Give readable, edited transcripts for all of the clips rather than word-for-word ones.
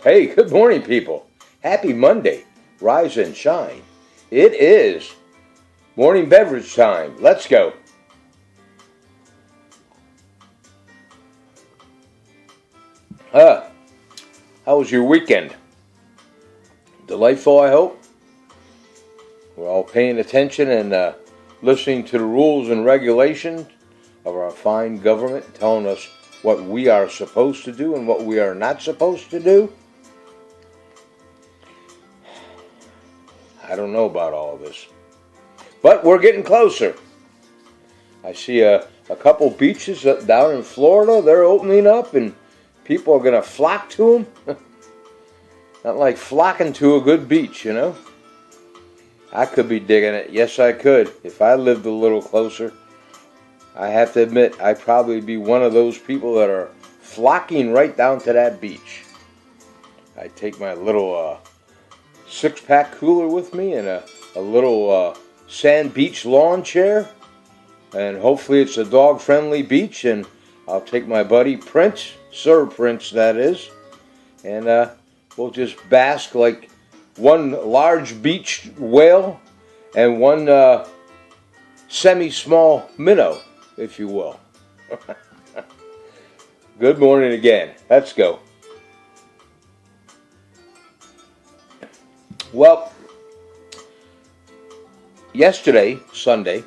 Hey, good morning, people. Happy Monday. Rise and shine. It is morning beverage time. Let's go. How was your weekend? Delightful, I hope. We're all paying attention and listening to the rules and regulations of our fine government, telling us what we are supposed to do and what we are not supposed to do. I don't know about all of this, but we're getting closer. I see a couple beaches down in Florida. They're opening up and people are going to flock to them. Not like flocking to a good beach, you know. I could be digging it. Yes, I could. If I lived a little closer, I have to admit, I'd probably be one of those people that are flocking right down to that beach. I'd take my little six-pack cooler with me and a little sand beach lawn chair. And hopefully it's a dog-friendly beach. And I'll take my buddy Prince, Sir Prince that is. And we'll just bask like one large beach whale and one semi-small minnow, if you will. Good morning again. Let's go. Well, yesterday, Sunday,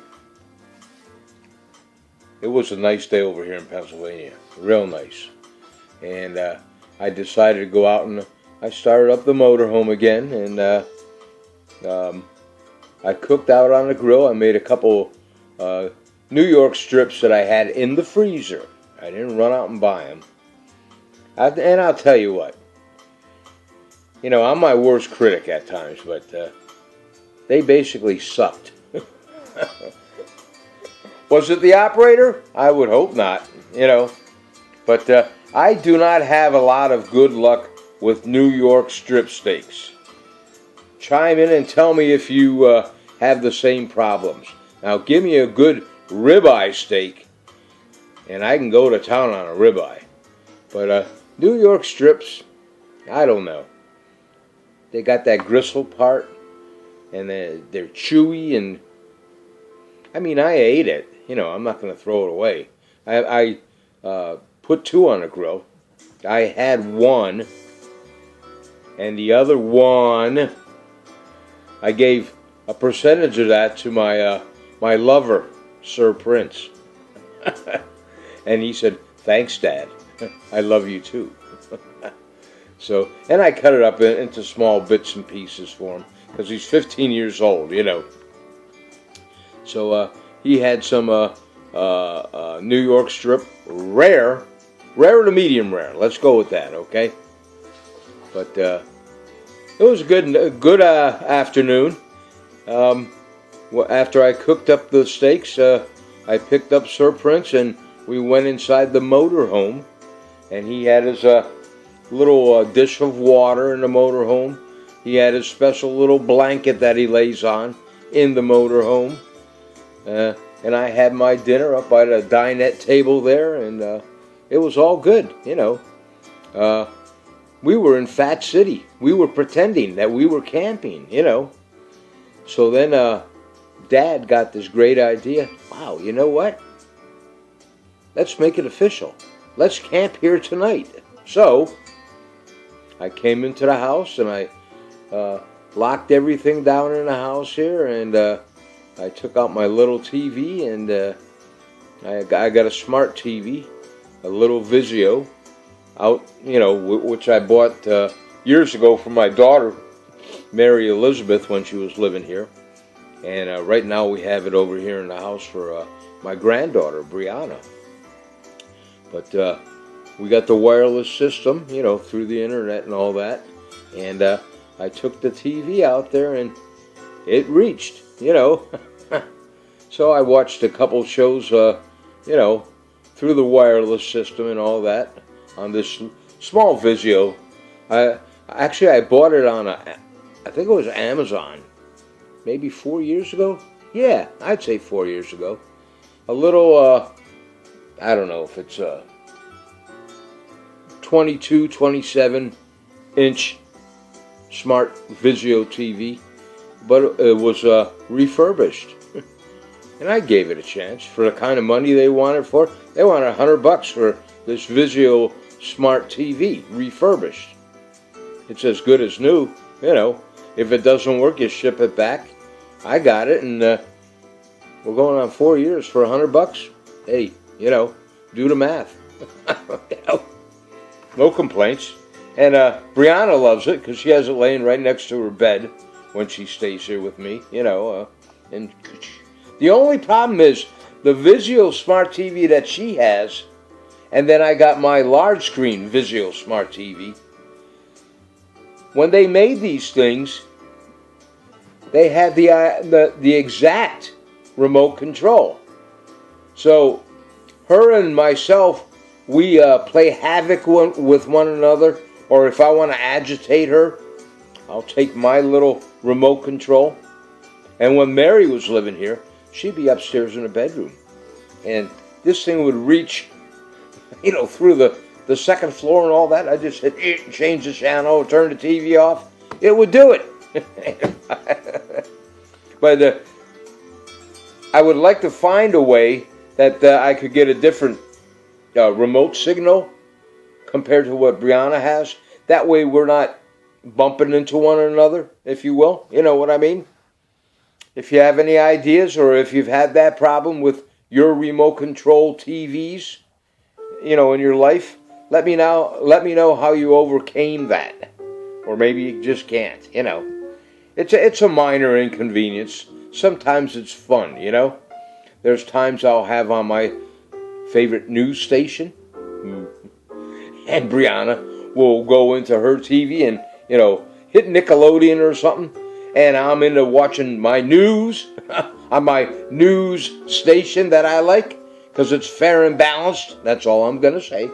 it was a nice day over here in Pennsylvania. Real nice. And I decided to go out and I started up the motorhome again. And I cooked out on the grill. I made a couple New York strips that I had in the freezer. I didn't run out and buy them. And I'll tell you what. You know, I'm my worst critic at times, but they basically sucked. Was it the operator? I would hope not, you know. But I do not have a lot of good luck with New York strip steaks. Chime in and tell me if you have the same problems. Now, give me a good ribeye steak, and I can go to town on a ribeye. But New York strips, I don't know. They got that gristle part, and they're chewy, and I mean, I ate it. You know, I'm not going to throw it away. I put two on the grill. I had one, and the other one, I gave a percentage of that to my lover, Sir Prince. And he said, "Thanks, Dad. I love you too." So, and I cut it up into small bits and pieces for him because he's 15 years old, you know. So he had some New York strip, rare to medium rare. Let's go with that, okay? But it was a good afternoon. After I cooked up the steaks, I picked up Sir Prince and we went inside the motorhome, and he had his little dish of water in the motorhome. He had his special little blanket that he lays on in the motorhome. And I had my dinner up by the dinette table there, and it was all good, you know. We were in Fat City. We were pretending that we were camping, you know. So then Dad got this great idea. Wow, you know what? Let's make it official. Let's camp here tonight. So I came into the house and I locked everything down in the house here, and I took out my little TV, and I got a smart TV, a little Vizio, out, you know, which I bought years ago for my daughter, Mary Elizabeth, when she was living here. And right now we have it over here in the house for my granddaughter, Brianna. But we got the wireless system, you know, through the internet and all that. And I took the TV out there and it reached, you know. So I watched a couple shows, you know, through the wireless system and all that on this small Vizio. I bought it on, I think it was Amazon, maybe 4 years ago. Yeah, I'd say 4 years ago. A little, I don't know if it's 22, 27 inch smart Vizio TV, but it was refurbished. And I gave it a chance for the kind of money they wanted for. They wanted $100 for this Vizio smart TV refurbished. It's as good as new. You know, if it doesn't work, you ship it back. I got it, and we're going on 4 years for $100. Hey, you know, do the math. You know, no complaints. And Brianna loves it because she has it laying right next to her bed when she stays here with me. You know, and the only problem is the Vizio Smart TV that she has, and then I got my large screen Vizio Smart TV. When they made these things, they had the exact remote control. So her and myself, we play havoc with one another. Or if I want to agitate her, I'll take my little remote control. And when Mary was living here, she'd be upstairs in the bedroom. And this thing would reach, you know, through the second floor and all that. I just hit change the channel, turn the TV off. It would do it. But I would like to find a way that I could get a different remote signal compared to what Brianna has. That way we're not bumping into one another, if you will. You know what I mean? If you have any ideas, or if you've had that problem with your remote control TVs, you know, in your life, let me know how you overcame that. Or maybe you just can't, you know. It's a minor inconvenience. Sometimes it's fun, you know. There's times I'll have on my favorite news station, and Brianna will go into her TV and, you know, hit Nickelodeon or something, and I'm into watching my news on my news station that I like, because it's fair and balanced. That's all I'm going to say.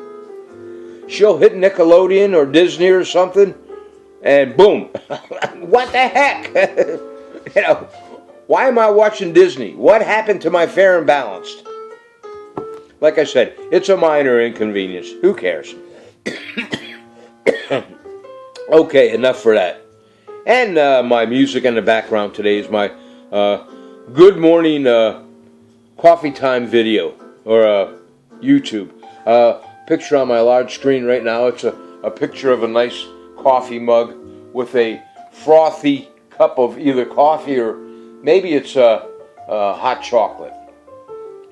She'll hit Nickelodeon or Disney or something, and boom, what the heck? You know, why am I watching Disney? What happened to my fair and balanced? Like I said, it's a minor inconvenience. Who cares? Okay, enough for that. And my music in the background today is my good morning coffee time video, or YouTube. Picture on my large screen right now. It's a picture of a nice coffee mug with a frothy cup of either coffee or maybe it's hot chocolate.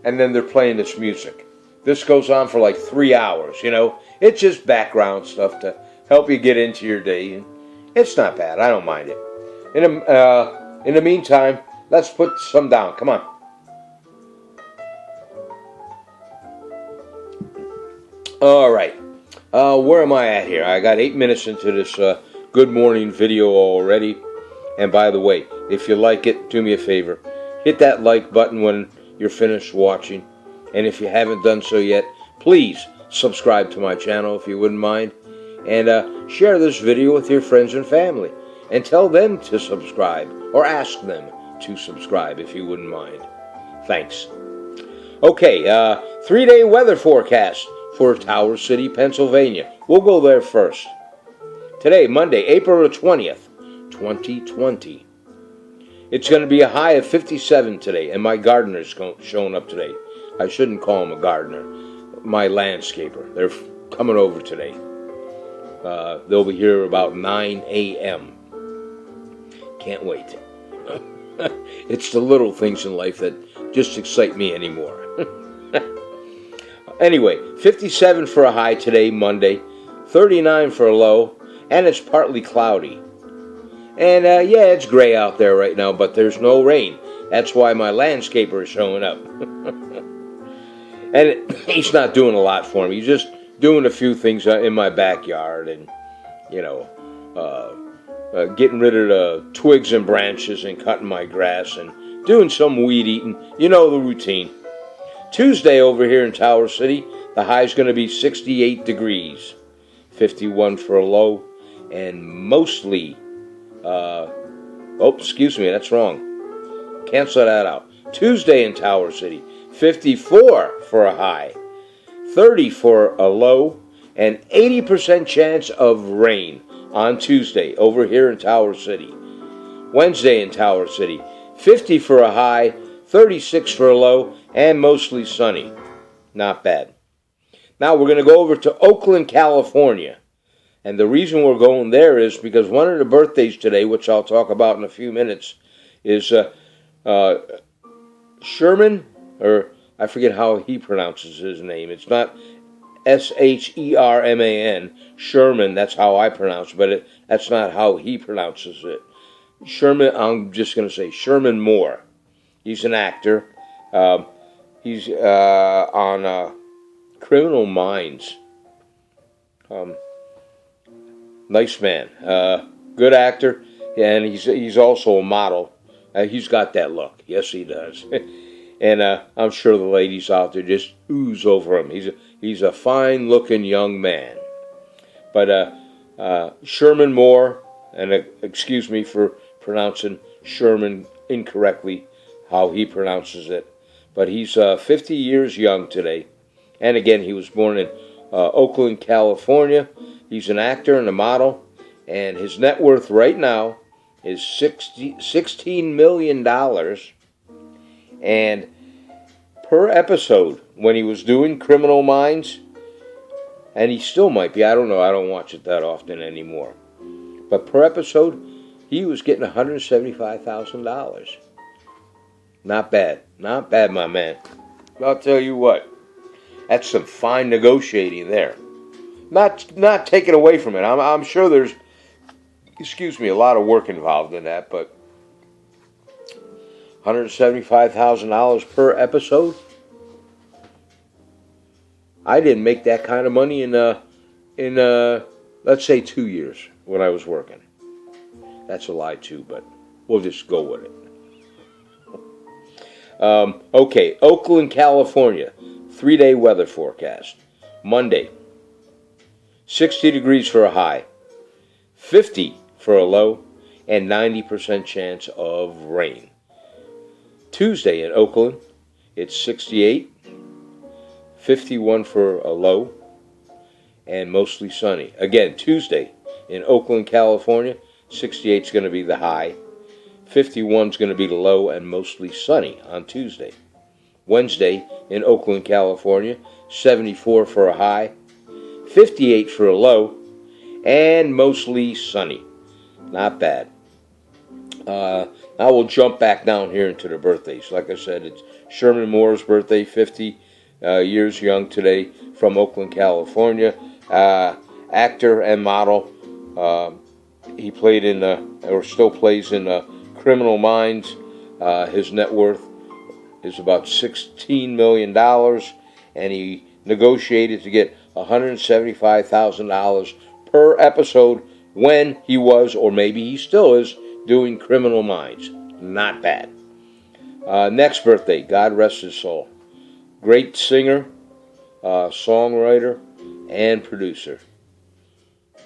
And then they're playing this music. This goes on for like 3 hours, you know. It's just background stuff to help you get into your day. And it's not bad. I don't mind it. In the meantime, let's put some down. Come on. All right. Where am I at here? I got 8 minutes into this good morning video already. And by the way, if you like it, do me a favor. Hit that like button when you're finished watching. And if you haven't done so yet, please subscribe to my channel if you wouldn't mind. And share this video with your friends and family. And tell them to subscribe, or ask them to subscribe if you wouldn't mind. Thanks. Okay, 3-day weather forecast for Tower City, Pennsylvania. We'll go there first. Today, Monday, April the 20th, 2020. It's going to be a high of 57 today, and my gardener's showing up today. I shouldn't call him a gardener. My landscaper. They're coming over today. They'll be here about 9 a.m. Can't wait. It's the little things in life that just excite me anymore. Anyway, 57 for a high today, Monday. 39 for a low, and it's partly cloudy. And yeah, it's gray out there right now, but there's no rain. That's why my landscaper is showing up. And he's not doing a lot for me. He's just doing a few things in my backyard, and, you know, getting rid of the twigs and branches and cutting my grass and doing some weed eating. You know the routine. Tuesday over here in Tower City, the high is going to be 68 degrees. 51 for a low, and mostly, oh, excuse me, that's wrong. Cancel that out. Tuesday in Tower City, 54 for a high, 30 for a low, and 80% chance of rain. on Tuesday over here in Tower City. Wednesday in Tower City, 50 for a high, 36 for a low, and mostly sunny. Not bad. Now we're going to go over to Oakland, California. And the reason we're going there is because one of the birthdays today, which I'll talk about in a few minutes, is Sherman, or I forget how he pronounces his name. It's not Sherman, Sherman, that's how I pronounce it, but that's not how he pronounces it. Sherman, I'm just going to say Sherman Moore. He's an actor. He's on Criminal Minds. Nice man. Good actor, and he's also a model. He's got that look. Yes, he does. And I'm sure the ladies out there just ooze over him. He's a fine-looking young man. But Sherman Moore, and excuse me for pronouncing Sherman incorrectly, how he pronounces it. But he's 50 years young today. And again, he was born in Oakland, California. He's an actor and a model. And his net worth right now is $16 million. And per episode, when he was doing Criminal Minds, and he still might be, I don't know, I don't watch it that often anymore. But per episode, he was getting $175,000. Not bad. Not bad, my man. I'll tell you what, that's some fine negotiating there. Not taken away from it. I'm sure there's, a lot of work involved in that, but $175,000 per episode? I didn't make that kind of money in let's say 2 years when I was working. That's a lie too, but we'll just go with it. Okay, Oakland, California, 3-day weather forecast. Monday, 60 degrees for a high, 50 for a low, and 90% chance of rain. Tuesday in Oakland, it's 68, 51 for a low, and mostly sunny. Again, Tuesday in Oakland, California, 68 is going to be the high, 51 is going to be the low, and mostly sunny on Tuesday. Wednesday in Oakland, California, 74 for a high, 58 for a low, and mostly sunny. Not bad. Now we'll jump back down here into the birthdays. Like I said, it's Sherman Moore's birthday, 50 years young today, from Oakland, California. Actor and model. He played in, or still plays in Criminal Minds. His net worth is about $16 million, and he negotiated to get $175,000 per episode when he was, or maybe he still is, doing Criminal Minds. Not bad. Next birthday, God rest his soul. Great singer, songwriter, and producer.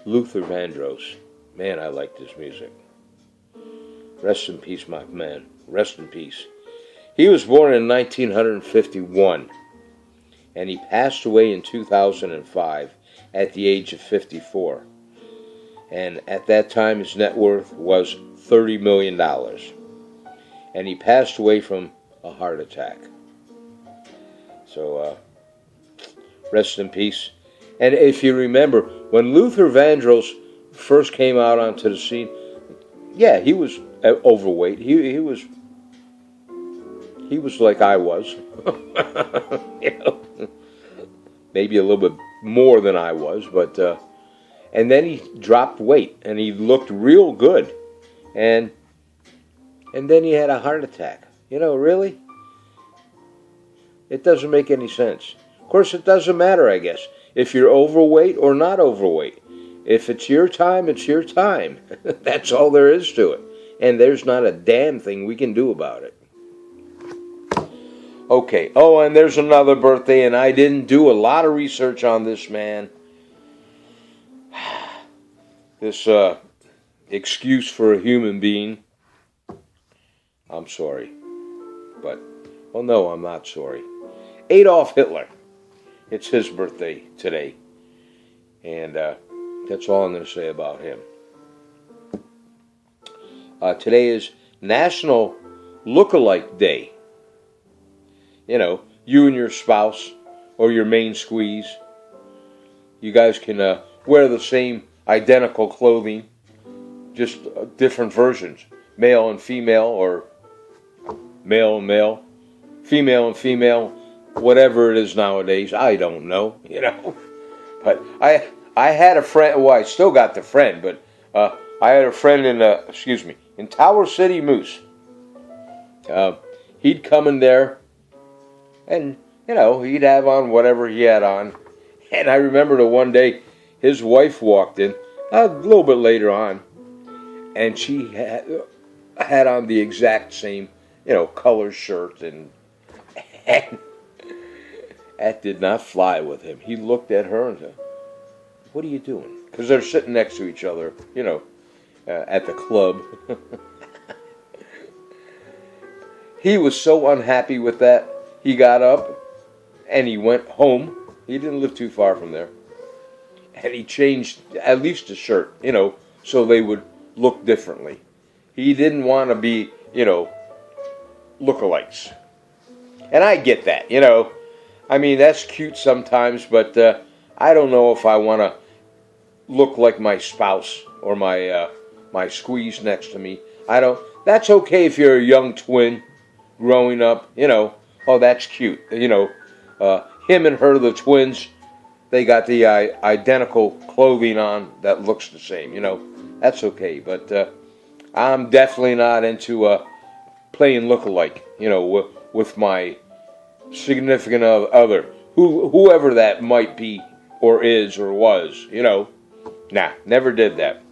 Luther Vandross. Man, I like this music. Rest in peace, my man. Rest in peace. He was born in 1951, and he passed away in 2005 at the age of 54. And at that time, his net worth was $30 million. And he passed away from a heart attack. So, rest in peace. And if you remember, when Luther Vandross first came out onto the scene, yeah, he was overweight. He was like I was. Maybe a little bit more than I was, but and then he dropped weight and he looked real good, and then he had a heart attack. Really, it doesn't make any sense. Of course, it doesn't matter, I guess, if you're overweight or not overweight. If it's your time, it's your time. That's all there is to it, and there's not a damn thing we can do about it. Okay, and there's another birthday, and I didn't do a lot of research on this man. This excuse for a human being. I'm sorry. But, no, I'm not sorry. Adolf Hitler. It's his birthday today. And that's all I'm going to say about him. Today is National Lookalike Day. You know, you and your spouse or your main squeeze, you guys can wear the same identical clothing, just different versions, male and female, or male and male, female and female, whatever it is nowadays. I don't know, you know. But I had a friend. Well, I still got the friend, but I had a friend in Tower City, Moose. He'd come in there, and you know, he'd have on whatever he had on. And I remember the one day his wife walked in a little bit later on, and she had on the exact same, you know, color shirt, and that did not fly with him. He looked at her and said, "What are you doing?" Because they're sitting next to each other, you know, at the club. He was so unhappy with that. He got up and he went home. He didn't live too far from there. And he changed at least a shirt, you know, so they would look differently. He didn't want to be, you know, lookalikes. And I get that, you know. I mean, that's cute sometimes, but I don't know if I want to look like my spouse or my squeeze next to me. I don't. That's okay if you're a young twin growing up, you know. Oh, that's cute, you know. Him and her, the twins, they got the identical clothing on that looks the same, you know. That's okay, but I'm definitely not into playing lookalike, you know, with my significant other, whoever that might be or is or was, you know. Nah, never did that.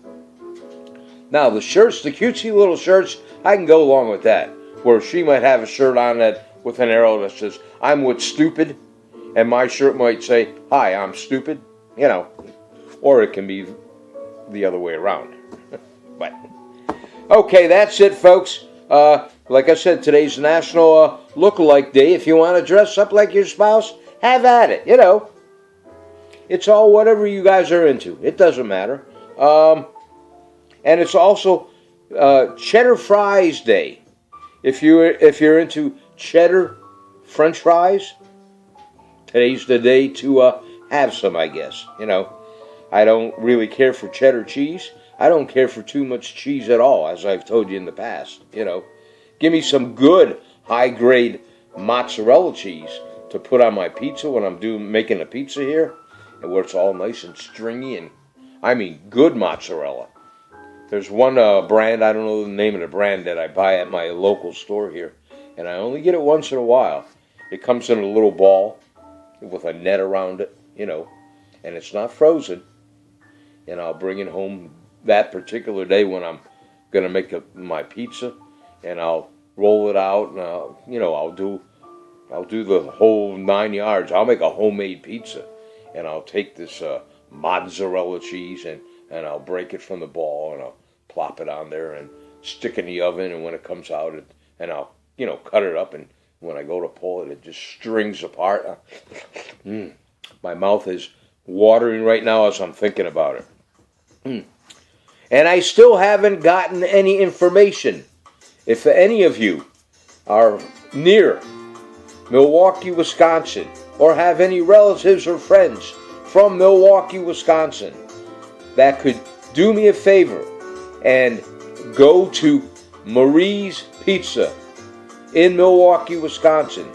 Now, the shirts, the cutesy little shirts, I can go along with that, where she might have a shirt on that with an arrow that says, "I'm with stupid," and my shirt might say, "Hi, I'm stupid," you know. Or it can be the other way around. But, okay, that's it, folks. Like I said, today's National Lookalike Day. If you want to dress up like your spouse, have at it, you know. It's all whatever you guys are into. It doesn't matter. And it's also Cheddar Fries Day. If you're into cheddar French fries, today's the day to have some, I guess. You know, I don't really care for cheddar cheese. I don't care for too much cheese at all, as I've told you in the past. You know, give me some good high-grade mozzarella cheese to put on my pizza when I'm making a pizza here, and where it's all nice and stringy, and I mean good mozzarella. There's one brand, I don't know the name of the brand, that I buy at my local store here, and I only get it once in a while. It comes in a little ball with a net around it, you know, and it's not frozen. And I'll bring it home that particular day when I'm going to make my pizza, and I'll roll it out, and I'll do the whole 9 yards. I'll make a homemade pizza, and I'll take this mozzarella cheese, and I'll break it from the ball, and I'll plop it on there and stick it in the oven, and when it comes out, and I'll, you know, cut it up, and when I go to pull it, it just strings apart. My mouth is watering right now as I'm thinking about it. And I still haven't gotten any information. If any of you are near Milwaukee, Wisconsin, or have any relatives or friends from Milwaukee, Wisconsin, that could do me a favor and go to Marie's Pizza in Milwaukee, Wisconsin.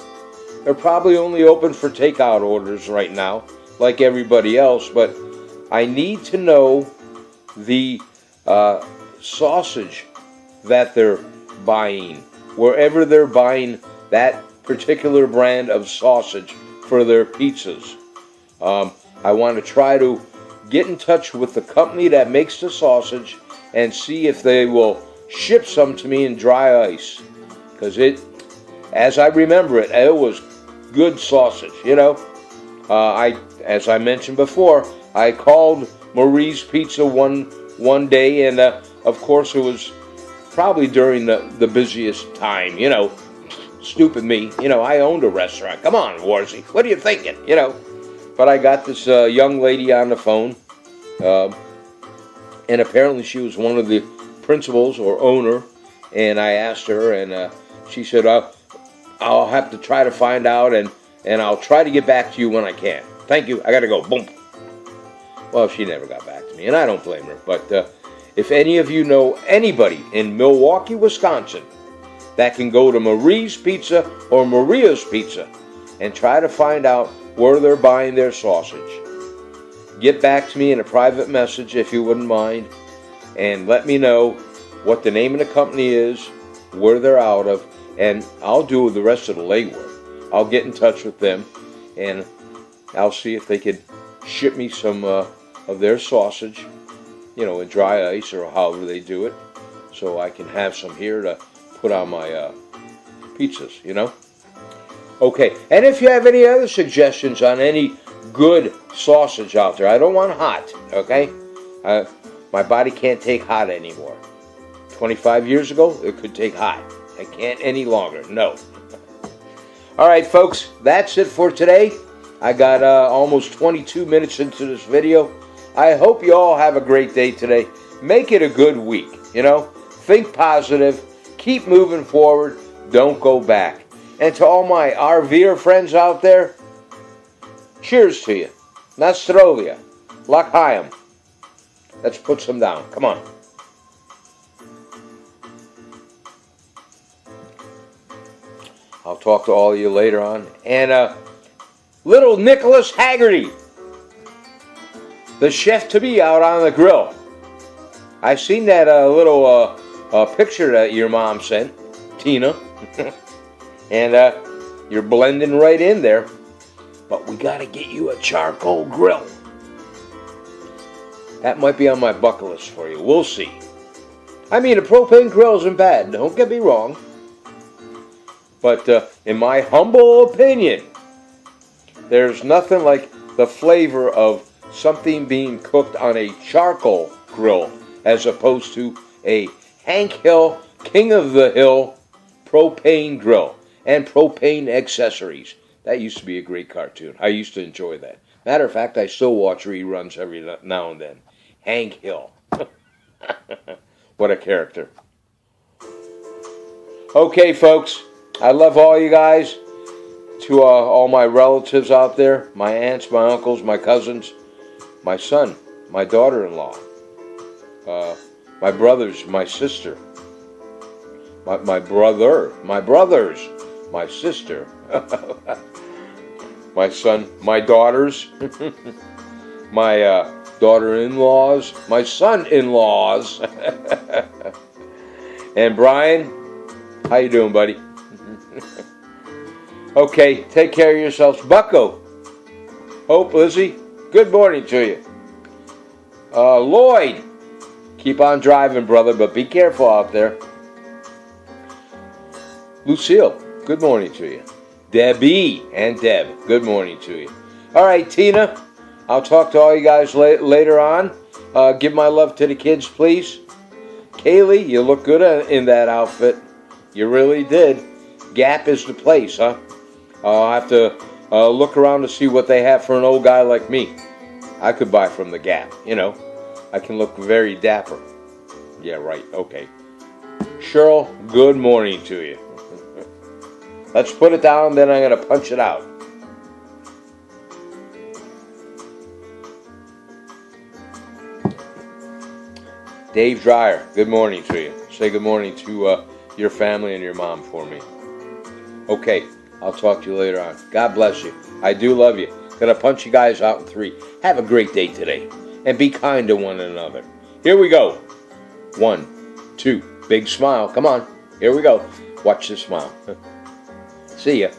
They're probably only open for takeout orders right now, like everybody else, but I need to know the sausage that they're buying, wherever they're buying that particular brand of sausage for their pizzas. I want to try to get in touch with the company that makes the sausage and see if they will ship some to me in dry ice. Because as I remember it, it was good sausage, you know. As I mentioned before, I called Marie's Pizza one day, and of course it was probably during the busiest time, you know. Stupid me, you know, I owned a restaurant. Come on, Warzy, what are you thinking, you know? But I got this young lady on the phone, and apparently she was one of the principals or owner, and I asked her, and she said, I'll have to try to find out, and I'll try to get back to you when I can. Thank you. I got to go. Boom. Well, she never got back to me, and I don't blame her. But if any of you know anybody in Milwaukee, Wisconsin, that can go to Marie's Pizza or Maria's Pizza and try to find out where they're buying their sausage, get back to me in a private message if you wouldn't mind, and let me know what the name of the company is, where they're out of, and I'll do the rest of the legwork. I'll get in touch with them, and I'll see if they could ship me some of their sausage, in dry ice or however they do it, so I can have some here to put on my pizzas, Okay, and if you have any other suggestions on any good sausage out there, I don't want hot, okay? My body can't take hot anymore. 25 years ago, it could take hot. I can't any longer, no. All right, folks, that's it for today. I got almost 22 minutes into this video. I hope you all have a great day today. Make it a good week, Think positive. Keep moving forward. Don't go back. And to all my RVer friends out there, cheers to you. Nastrovia. L'chaim. Let's put some down. Come on. I'll talk to all of you later on. And little Nicholas Haggerty, the chef-to-be out on the grill. I seen that little picture that your mom sent, Tina. And you're blending right in there. But we got to get you a charcoal grill. That might be on my bucket list for you. We'll see. I mean, a propane grill isn't bad. Don't get me wrong. But in my humble opinion, there's nothing like the flavor of something being cooked on a charcoal grill as opposed to a Hank Hill, King of the Hill propane grill and propane accessories. That used to be a great cartoon. I used to enjoy that. Matter of fact, I still watch reruns every now and then. Hank Hill. What a character. Okay, folks. I love all you guys. To all my relatives out there, my aunts, my uncles, my cousins, my son, my daughter-in-law, my brothers, my sister, my brothers, my sister, my son, my daughters, my daughter-in-laws, my son-in-laws, and Brian, how you doing, buddy? Okay, take care of yourselves. Bucko, Hope, Lizzie, good morning to you. Lloyd, keep on driving, brother, but be careful out there. Lucille, good morning to you. Debbie and Deb, good morning to you. All right, Tina, I'll talk to all you guys later on. Give my love to the kids, please. Kaylee, you look good in that outfit. You really did. Gap is the place, huh? I'll have to look around to see what they have for an old guy like me. I could buy from the Gap, I can look very dapper. Yeah, right, okay. Cheryl, good morning to you. Let's put it down, then I'm going to punch it out. Dave Dreyer, good morning to you. Say good morning to your family and your mom for me. Okay, I'll talk to you later on. God bless you. I do love you. Gonna punch you guys out in 3. Have a great day today. And be kind to one another. Here we go. 1, 2. Big smile. Come on. Here we go. Watch this smile. See ya.